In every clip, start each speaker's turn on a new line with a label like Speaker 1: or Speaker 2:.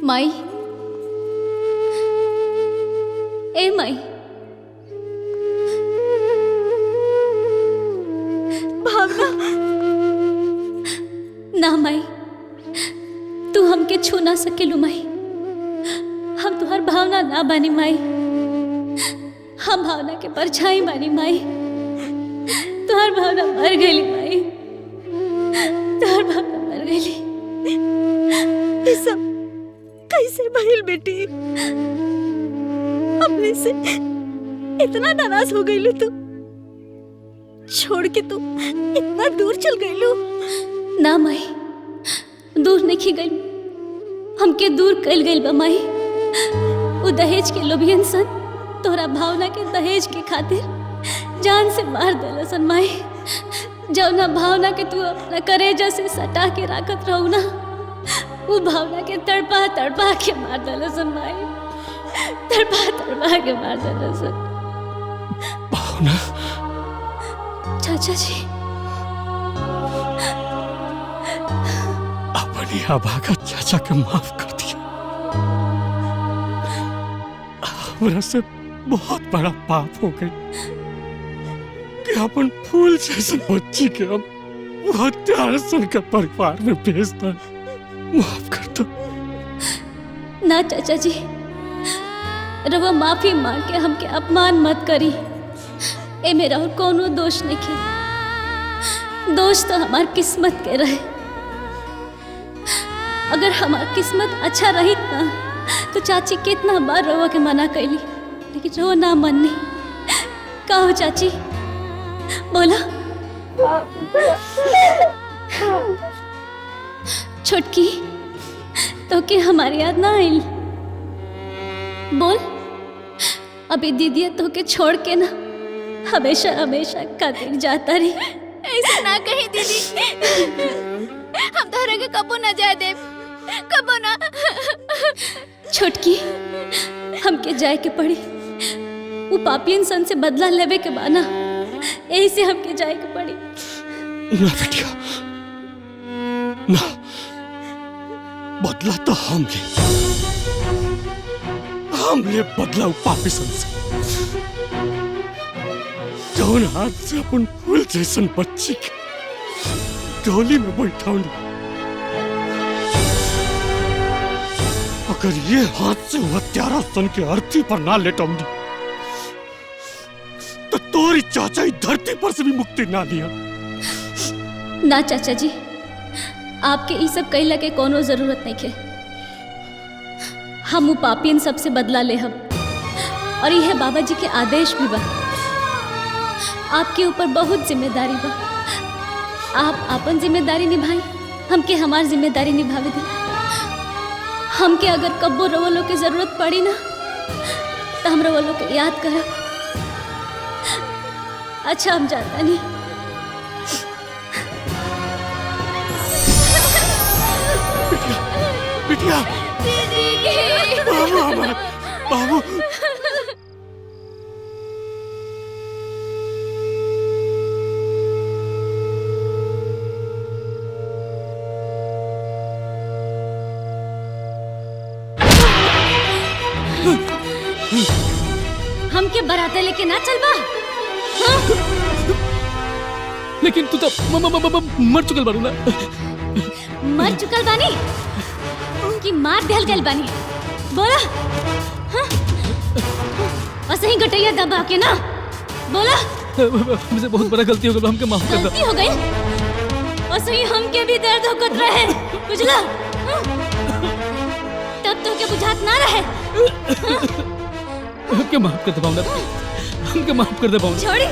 Speaker 1: माई, ए माई,
Speaker 2: भावना।
Speaker 1: ना माई, तू हमके छू ना सकेलू माई। हम तुहार भावना ना बानी माई, हम भावना के परछाई बानी माई। तुहार भावना मर गई माई, तुहार भावना मर गई।
Speaker 2: ये सब कैसे भइल बेटी? अपने से इतना नाराज हो गई तू, छोड़ के तू इतना दूर चल गई।
Speaker 1: ना माई, दूर नहीं गई, हमके दूर कल गई बा माई। वो दहेज के लोभियन सन तोरा भावना के दहेज के खातिर जान से मार देला सन माई। जौना भावना के तू अपना करेजा से सटा के राखत रहू ना, वो भावना के तड़पा तड़पा के मार देला सन माई, तड़पा तड़पा के मार देला सन।
Speaker 3: भावना,
Speaker 1: चाचा जी,
Speaker 3: अपनी अभागा चाचा के माफ कर दिया। हमरा से बहुत बड़ा पाप हो गई कि अपन फूल जैसे बच्ची के हम हत्यारसन के परिवार में भेज दे। माफ कर दो।
Speaker 1: ना चाचा जी, रवा माफी मांग के हमके अपमान मत करी। ए मेरा और कोनो दोष नहीं के, दोष तो हमार किस्मत के रहे। अगर हमार किस्मत अच्छा रही ना तो चाची कितना बार रवा के मना कैली, लेकिन रवा ना मननी। का हो चाची, बोला। छोटकी, तो के हमारी याद ना आई? बोल। अभी दीदी तो के छोड़ के ना हमेशा हमेशा खातिर जाता रही।
Speaker 4: ऐसे ना कही दीदी, हम तोहरा के कबो ना जाए दे, कबो ना।
Speaker 1: छोटकी, हमके जाए के पड़ी। वो पापियन सन से बदला लेवे के बाना, यही से हमके जाए के पड़ी।
Speaker 3: ना बेटिया, ना, बदला तो हम ले बदला पापी सन से। जौन हाथ से अपन फूल जैसन बच्ची के डोली में बैठाऊंगी, अगर ये हाथ से वो हत्यारा सन के अर्थी पर ना लेटाऊंगी तो तोरी चाचा ही धरती पर से भी मुक्ति ना लिया।
Speaker 1: ना चाचा जी, आपके ये सब कहला के कोनो जरूरत नहीं है। हम वो पापियन सबसे बदला ले हम, और यह बाबा जी के आदेश भी बा। आपके ऊपर बहुत जिम्मेदारी बा। आप अपन जिम्मेदारी निभाई, हमके हमार जिम्मेदारी निभावे दी। हमके अगर कब्बो रवलो के जरूरत पड़ी ना तो हम रवलो के याद करब। अच्छा, हम जाता नहीं।
Speaker 3: बिटिया, बाबू, हमारा बाबू।
Speaker 1: हमके बराते लेके ना चलबा?
Speaker 5: लेकिन तू तो मर चुकल बारू ना।
Speaker 1: मर चुकल बानी कि मार दिहल गल बानी? बोला। हाँ? और सही गटैया दबा के ना बोला।
Speaker 5: मुझे बहुत बड़ा गलती हो गई, हमके माफ कर दो।
Speaker 1: गलती हो गई और सही हमके भी दर्द होकत रहे, बुझला? हाँ? तब तो के बुझात ना रहे।
Speaker 5: हमके माफ कर दे भावना, हमके माफ कर दे भावना।
Speaker 1: छोड़ी।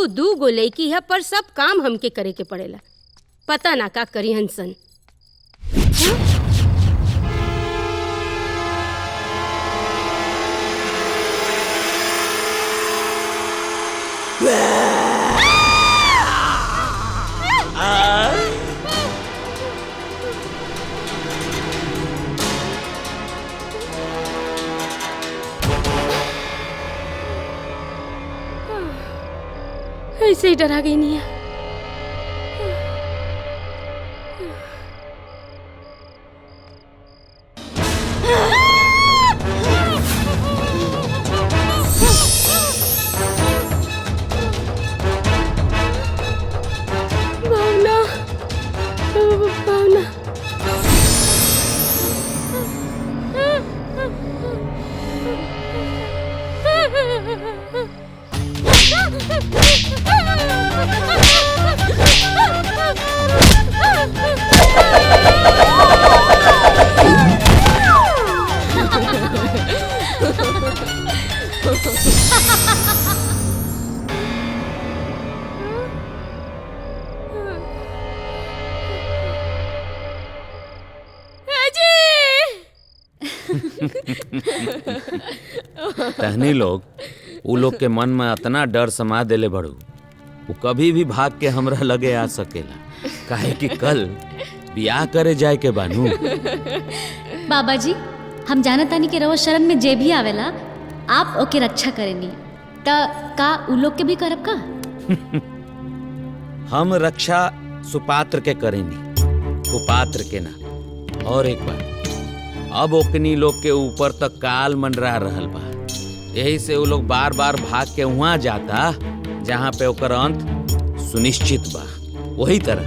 Speaker 6: दू गो लड़की है पर सब काम हमके करे के पड़ेला। पता ना का करी हंसन। ऐसे ही डरा गई नहीं है। भावना भावना
Speaker 7: तहनी लोग उ लोग के मन में इतना डर समा देले बड़ू, वो कभी भी भाग के हमरा लगे आ सकेला, काहे कि कल बियाह करे जाए के बानू।
Speaker 1: बाबा जी, हम जानत तानी कि रवा शरण में जे भी आवेला आप ओके रक्षा करेनी, त का उ लोग के भी करब का?
Speaker 7: हम रक्षा सुपात्र के करेनी, कुपात्र के ना। और एक बार, अब ओकनी लोग के ऊपर तक काल मंडरा रहल बा, यही से वो लोग बार बार भाग के वहां जाता जहां पे ओकर अंत सुनिश्चित बा। वही तरह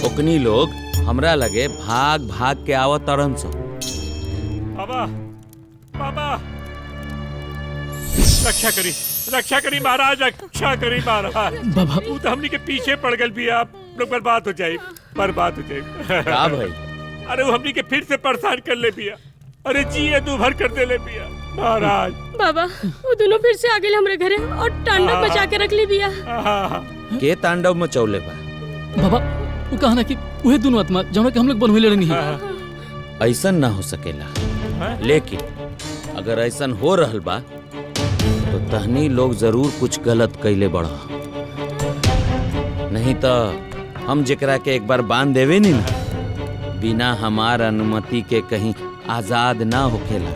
Speaker 7: ओकनी लोग हमरा लगे भाग भाग के आवत तरन सो।
Speaker 3: बाबा बाबा रक्षा करी महाराज, रक्षा करी महाराज।
Speaker 5: बाबा
Speaker 3: वो तो हमनी के पीछे पड़ गल भी, आप लोग बर्बाद हो जाए।
Speaker 7: का भाई?
Speaker 3: अरे वो हमनी के फिर से परेशान कर ले बिया, अरे जी ये दू भर कर दे ले बिया महाराज।
Speaker 6: बाबा वो दोनों फिर से आ गए हमरे घरे और तांडव मचा के रख ले बिया।
Speaker 7: के तांडव मचौले बा?
Speaker 5: बाबा वो कहा ना कि वही दोनों आत्मा जौना के हम लोग बनहुले रहनी है।
Speaker 7: ऐसन ना हो सकेला, लेकिन अगर ऐसन हो रहल बा तो तहनी लोग जरूर कुछ गलत कैले बड़ा, नहीं तो हम जेकरा के एक बार बांध देवे नी ना, बिना हमार अनुमति के कहीं आजाद ना होखेला।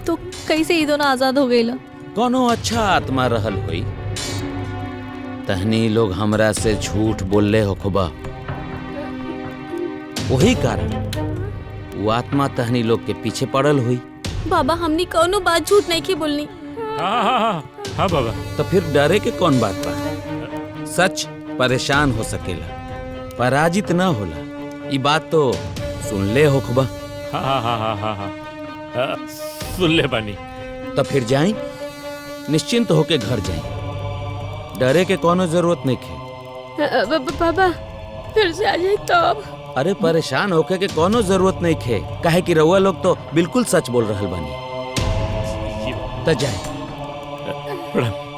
Speaker 2: तो कैसे ये दोनों आजाद हो गए?
Speaker 7: कोनो अच्छा आत्मा रहल होई, तहनी लोग हमरा से झूठ बोलले होखबा, वही कारण वो आत्मा तहनी लोग के पीछे पड़ल हुई।
Speaker 2: बाबा हमनी कोनो बात झूठ नहीं की बोलनी।
Speaker 3: हाँ बाबा।
Speaker 7: तो फिर डरे के कौन बात बा? सच परेशान हो सकेला, पराजित ना होला। ये बात तो सुन ले होखबा।
Speaker 3: हाँ, सुन ले बानी।
Speaker 7: तो फिर जाई, निश्चिंत होके घर जाई, डरे के कोनो जरूरत नहीं खे।
Speaker 6: बाबा फिर से आ जाए तब।
Speaker 7: अरे परेशान होके के कोनो जरूरत नहीं खे, काहे कि रउआ लोग तो बिल्कुल सच बोल रहल बानी। तो जाए,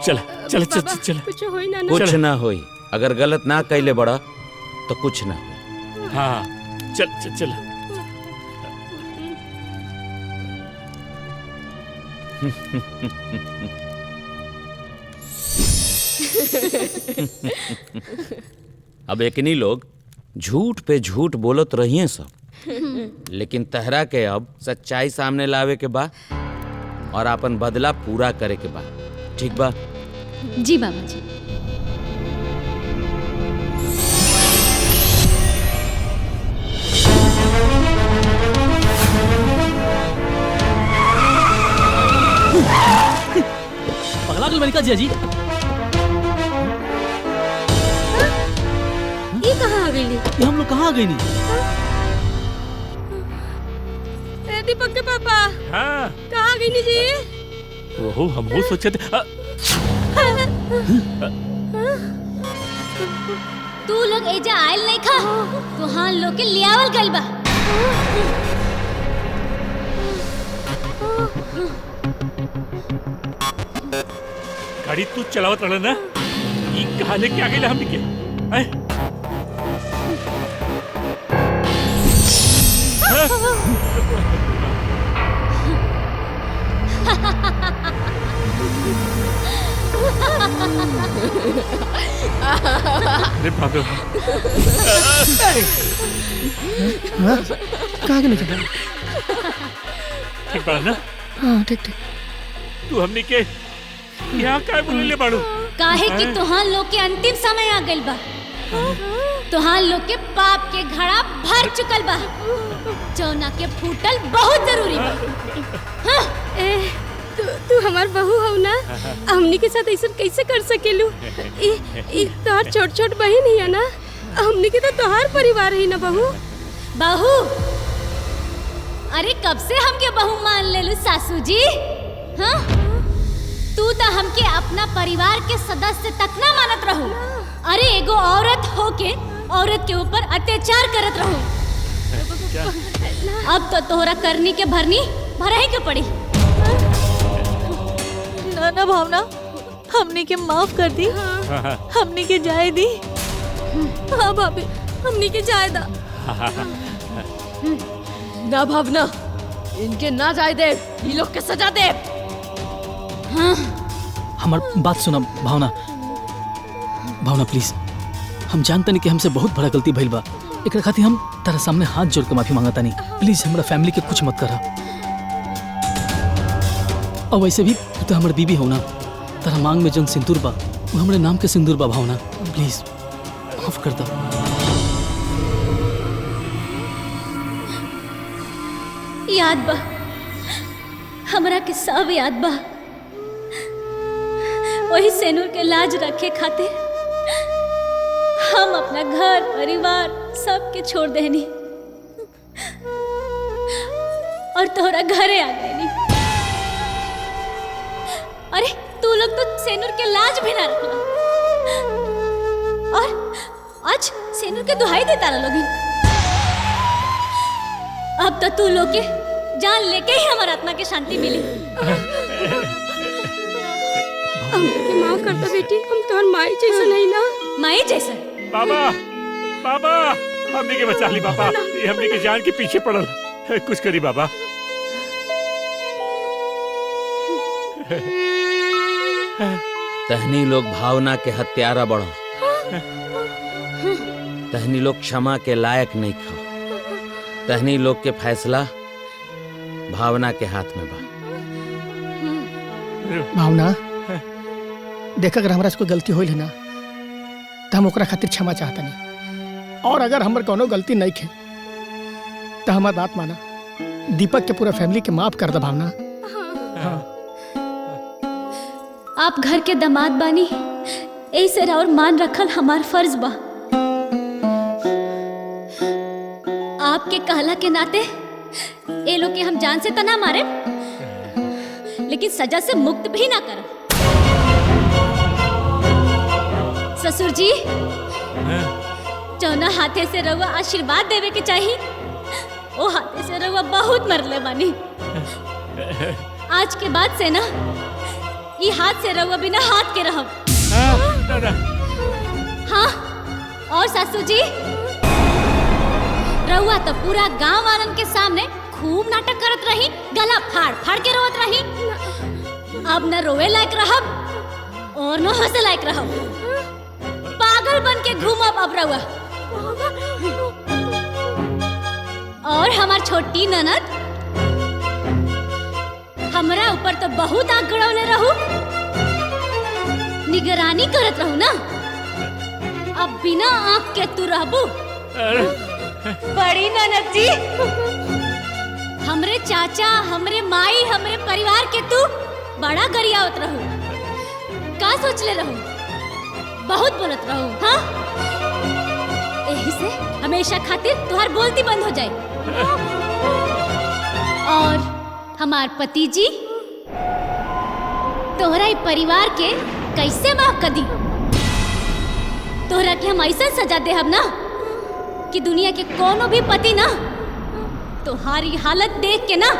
Speaker 3: चल
Speaker 6: कुछ होई ना।
Speaker 7: कुछ ना होई, अगर गलत ना कैले बड़ा तो कुछ ना होई।
Speaker 3: हाँ चल।
Speaker 7: अब एकनी लोग झूठ पे झूठ बोलत रहिए सब, लेकिन तहरा के अब सच्चाई सामने लावे के बा और अपन बदला पूरा करे के बा, ठीक बा?
Speaker 1: जी बाबा जी।
Speaker 5: पगला गल बनिका जिया जी।
Speaker 6: ये कहाँ आ गई?
Speaker 5: ये हम लोग कहाँ आ गए नी?
Speaker 6: दीपक के पापा
Speaker 3: हाँ
Speaker 6: कहाँ गई नी जी?
Speaker 3: वो हम सोचे थे।
Speaker 1: तू लोग एजा आयल नहीं खा, तो हाँ लोग के लियावल गइल बा।
Speaker 3: गाड़ी तू चलावत रहल ना, ई कहाँ लेके आ गइल हमनी के? अरे बाप रे,
Speaker 5: कहाँ के नहीं चला?
Speaker 3: ठीक बा ना?
Speaker 5: हाँ ठीक।
Speaker 3: तू हमनी के यहाँ काय बोले बाड़ू?
Speaker 1: काहे कि तोहां लोग के अंतिम समय आ गइल बा। तुहार लोग के पाप के घड़ा भर चुकल बा, जौना के फूटल बहुत जरूरी बा।
Speaker 6: तू हमार बहू हो ना, हमनी के साथ ऐसा कैसे कर सकेलू? ई तोहार छोट छोट बहन ही है ना, हमनी के तो तोहार परिवार ही ना बहू।
Speaker 1: बहू? अरे कब से हमके बहू मान ले लू सासू जी? हाँ? तू तो हमके अपना परिवार के सदस्य तक ना मानत रहू। अरे एगो औरत होके औरत के ऊपर अत्याचार करत रहू। अब तो तोहरा करनी के भरनी भरही के पड़ी।
Speaker 2: ना ना भावना, हमने के माफ कर दी, हमने के जाए दी।
Speaker 6: हाँ भाभी, हमनी के जाए दा।
Speaker 8: ना भावना, इनके ना जाए दे, ये लोग के सजा दे।
Speaker 1: हाँ।
Speaker 5: हमार बात सुना भावना। भावना प्लीज, हम जानते नहीं कि हमसे बहुत बड़ा गलती भइल बा। एकरा खातिर हम तारा सामने हाथ जोड़ के माफी मांगता नहीं। प्लीज हमरा फैमिली के कुछ मत करा। और वैसे भी तू तो हमार बीबी हो ना, तारा मांग में जन सिंदूर बा वो हमरे नाम के सिंदूर बा। भावना प्लीज माफ कर दो।
Speaker 1: याद बा, हमरा के सब याद बा। वही सेनूर के लाज रखे खातिर हम अपना घर परिवार सब के छोड़ देनी और तोहरा घरे आ गईनी। अरे तू लोग तो सेनूर के लाज भी ना रखला, और आज सेनूर के दुहाई देता रहा लोग। अब तो तू लोग के जान लेके ही हमारा आत्मा की शांति मिली।
Speaker 6: हमके माफ कर दो बेटी, हम तोहर माई जैसा नहीं ना।
Speaker 1: माई जैसा?
Speaker 3: बाबा, बाबा, हमने के बचा ली बाबा। ये हमने के जान के पीछे पड़ल। कुछ करी बाबा।
Speaker 7: तहनी लोग भावना के हत्यारा बढ़ो। तहनी लोग क्षमा के लायक नहीं खा। तहनी लोग के फैसला भावना के हाथ में बा।
Speaker 9: भावना देख, अगर हमरा से कोई गलती होइल है ना तो हम ओकरा खातिर क्षमा चाहता नहीं। और अगर हमर कोनो गलती नहीं खे तो हमार बात माना, दीपक के पूरा फैमिली के माफ कर दे भावना।
Speaker 1: आप घर के दामाद बानी, ऐसे और मान रखल हमार फर्ज बा। आपके कहला के नाते ए लोग के हम जान से तो ना मारे, लेकिन सजा से मुक्त भी ना कर। ससुर जी, जौना हाथे से रउआ आशीर्वाद देवे के चाहिए, वो हाथे से रउआ बहुत मरले बानी। आज के बाद से ना ई हाथ से रउआ बिना हाथ के रहब। हाँ, और सासू जी, रउआ तो पूरा गांव वालन के सामने खूब नाटक करत रही, गला फाड़ फाड़ के रोत रही। अब न रोवे लायक रहब और न हंसे लायक रहब। पागल बन के घूमब अब रउआ। और हमार छोटी ननद हमरा ऊपर तो बहुत आग गड़ौले रहू, निगरानी करत रहू ना। अब बिना आँख के तू रहबू। बड़ी ननद जी, हमरे चाचा, हमरे माई, हमरे परिवार के तू बड़ा गरियावत रहू। का सोच ले रहू? बहुत बोलत रहू। हाँ, यही से हमेशा खातिर तुहार बोलती बंद हो जाए। और हमार पति जी तोहरा ई परिवार के कैसे माफ कर दी? तोहरा के हम ऐसा सजा देहब ना कि दुनिया के कोनो भी पति ना तोहारी हालत देख के ना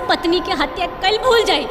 Speaker 1: पत्नी के हत्या कल भूल जाए।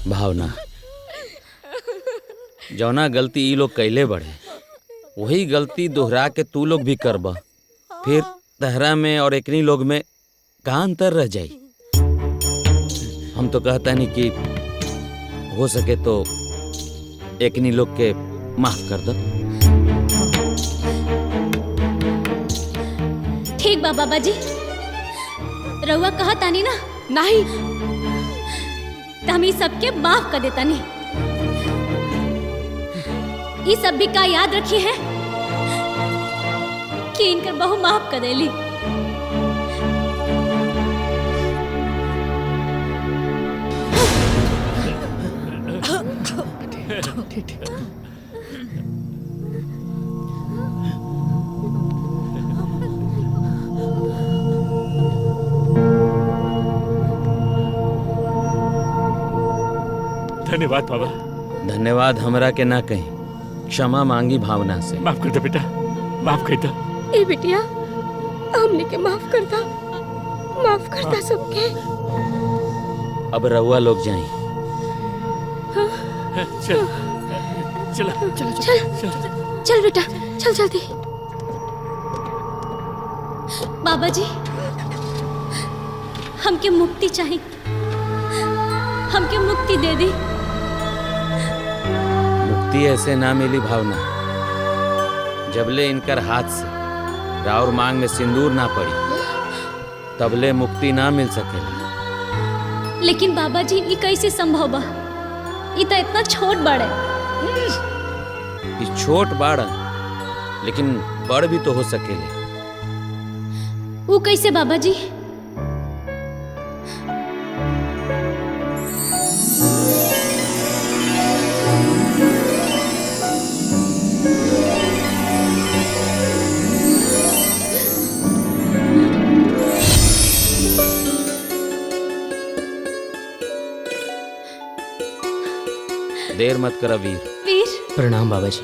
Speaker 7: भावना, जौना गलती ई लोग कैले बढ़े वही गलती दोहरा के तू लोग भी करबा, फिर तहरा में और एकनी लोग में का अंतर रह जाई। हम तो कहता नहीं कि हो सके तो एकनी लोग के माफ कर दो।
Speaker 1: ठीक बा बाबा जी, रउआ कहा तानी ना
Speaker 8: नहीं,
Speaker 1: तो हम ई सबके माफ कर देतानी। ये सब भी का याद रखी है कि इनकर बहु माफ कर देली।
Speaker 3: धन्यवाद बाबा।
Speaker 7: धन्यवाद हमरा के ना कहीं, क्षमा मांगी भावना से।
Speaker 3: माफ कर दे बेटा, माफ कर दे।
Speaker 6: ए बिटिया, हमने के माफ करता सबके।
Speaker 7: अब रउआ लोग जाई।
Speaker 3: चल चल
Speaker 6: चल बेटा, चल जल्दी।
Speaker 1: बाबा जी, हमके मुक्ति चाहिए, हमके मुक्ति दे दी।
Speaker 7: मुक्ति ऐसे ना मिली भावना, जबले इनकर हाथ से राउर मांग में सिंदूर ना पड़ी तबले मुक्ति ना मिल सकेला।
Speaker 1: लेकिन बाबा जी, ये कैसे संभव बा? ये तो इतना छोट बड़े।
Speaker 7: ये छोट बाड़ा लेकिन बड़ भी तो हो सकेले।
Speaker 1: वो कैसे बाबा जी?
Speaker 7: देर मत करा वीर।
Speaker 1: वीर,
Speaker 5: प्रणाम बाबा जी।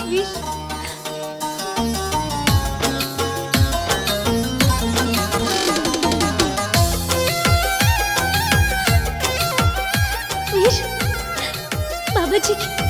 Speaker 1: वीर, वीर, बाबा जी की